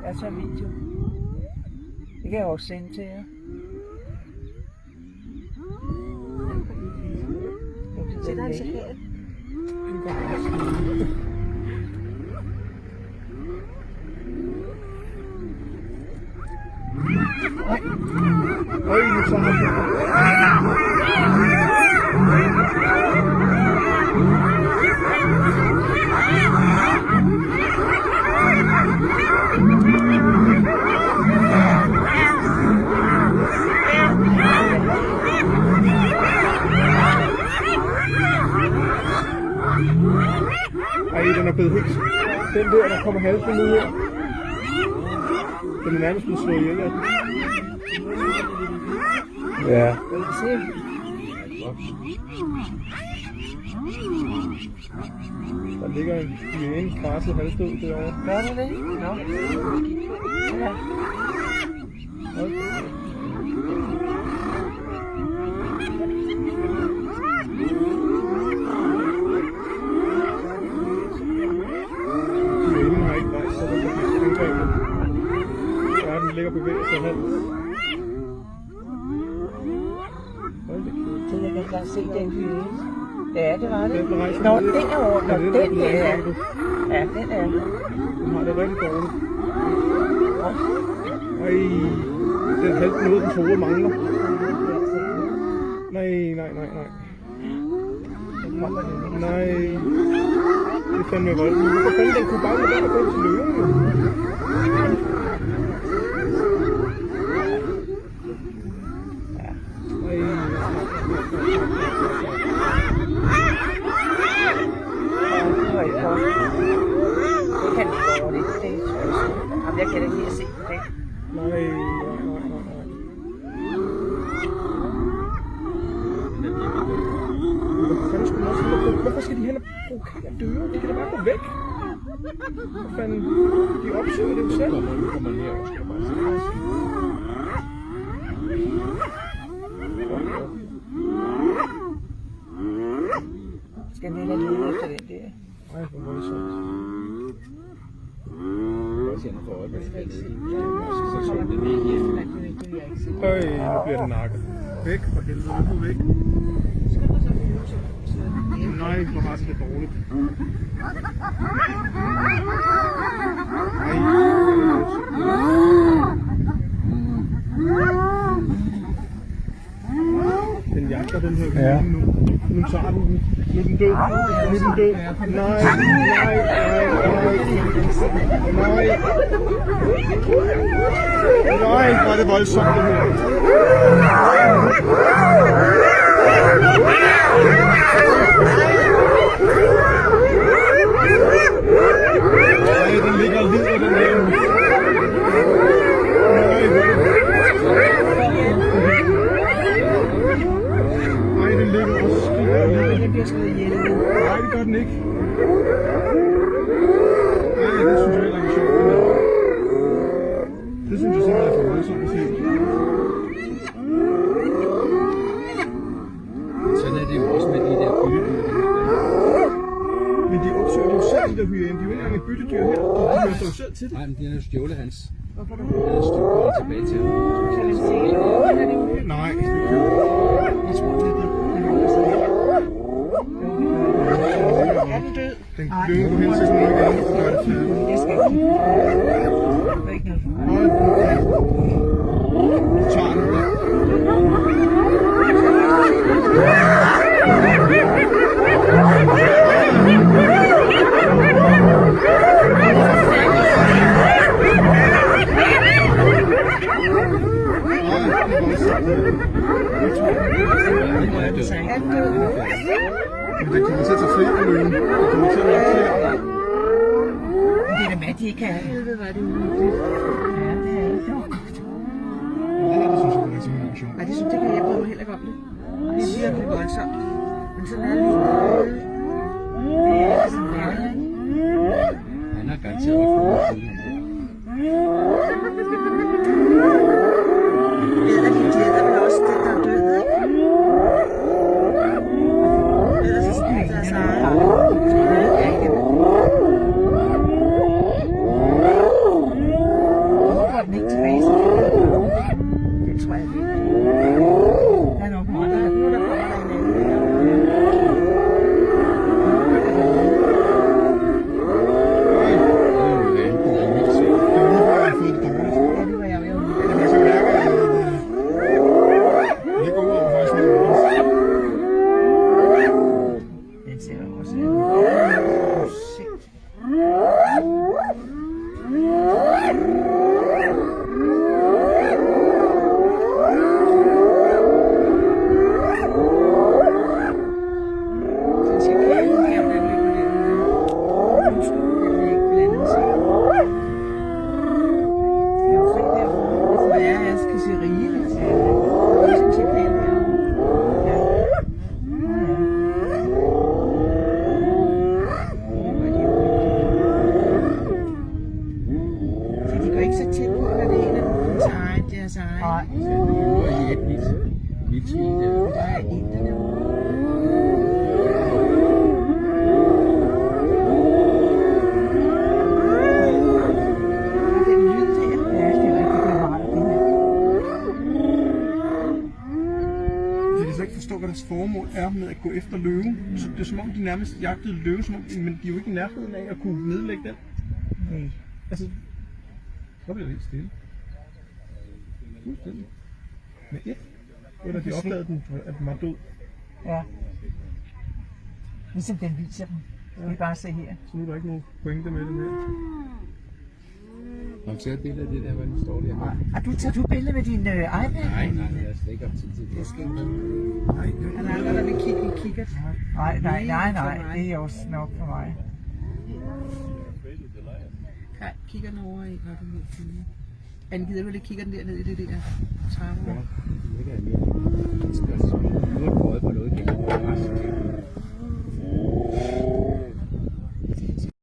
Jeg tager video. Det kan jeg også sende til jer. Se, der er en chakal. Øj, nu tager han. Ej, den er blevet helt... Den der kommer halsen ud her. Den er nærmest blevet slået ihjel af den. Ja. Der ligger en hyæne krasset halvdød derovre. Gør du det? Nå. Ja. Okay. Hyænen har ikke rejst sig, der bliver angrebet. Ja, den ligger og bevæger sig halvt. Så jeg kan se den hyæne. Ja, det var det. Den rejser Nå, ned. den er over. Nå, Ja, den den er er. blevet Ja, den er. Den har det rigtig dårligt. Ej, den halvt noget, den store mangler. Nej. Nej. Det er fandme voldeligt. Hvorfor fanden den kunne bare lade være at gå til løven, jo? Det kan ikke dårligt. Det tror jeg sgu. Jamen, jeg kan da ikke lide at se på det. Nej. Hvorfor skal de heller provokere døre? De kan da bare gå væk. Hvad fanden? De opsøger det jo selv. Nu kommer den her også, skal jeg bare sige. Skal den heller lede efter den der? Ej, hvor voldsomt. Nu bliver den nakket. Væk for helvede, nu væk. Nej, hvor har det dårligt. Den jagter den her hyæne nu. Nu tager den den. Nu er den død. Nu er den død. Nej. Nej, hvor er det voldsomt det her. Nej, den ligger og lider, den her. Nej, den ligger og skriger. Den bliver slået ihjel. Nej, det gør den ikke. Nej, det synes jeg heller ikke er sjovt. Det synes jeg simpelthen er for voldsomt at se. Sådan er det jo også med de der byttedyr. Men de opsøger jo selv de der hyæner. De er jo ikke engang et byttedyr her. De hører sig jo selv til det. Nej, men det er jo stjålet hans. Hvorfor du? Han havde stjålet tilbage til ham. Nej. Jeg tror, det er det. Er den død? Den løber hen til sådan noget igen og gør det fede. Jeg skal ikke. Der er ikke noget. Nu tager den der. Men det kommer til at tage flere løgne. Det kommer til at være flere. Det er da hvad de ikke kan. Helvede, var det uhyggeligt. Ja, det er det. Det her, det synes jeg er rigtig sjovt. Nej, det synes jeg ikke, jeg bryder mig heller ikke om det. Det er virkelig voldsomt. Men sådan er det. Det er sådan der. Han har garanteret at få det. Æder de klæder vel også den, der er død, ikke? Ellers så spiser deres eget. Nej. Nu er I et mit svin der. Der er en, den er den lyd der. Ja, det er rigtig bevaret, det her. Jeg kan så ikke forstå, hvad deres formål er med at gå efter løven. Så det er som om, de nærmest jagtede løve, som om, men de er jo ikke i nærheden af at kunne nedlægge den. Nej. Altså, så bliver det helt stille. Fuldstændig. Med et. Eller de opdagede den, at den var død. Ja. Ligesom den viser dem. Det er bare at se her. Så nu er der ikke nogen pointe med det mere. Har du taget et billede af det der, hvordan står der? Nej. Tager du billede med din iPad? Nej, jeg er slet ikke op til det. Jeg skal ikke. Nej, Han er aldrig, der vil kigge i kikkert. Nej. Det er også nok for mig. Kaj, kigger den over i, når du vil filme. Han gider vel ikke kigge den der ned i det der trapper.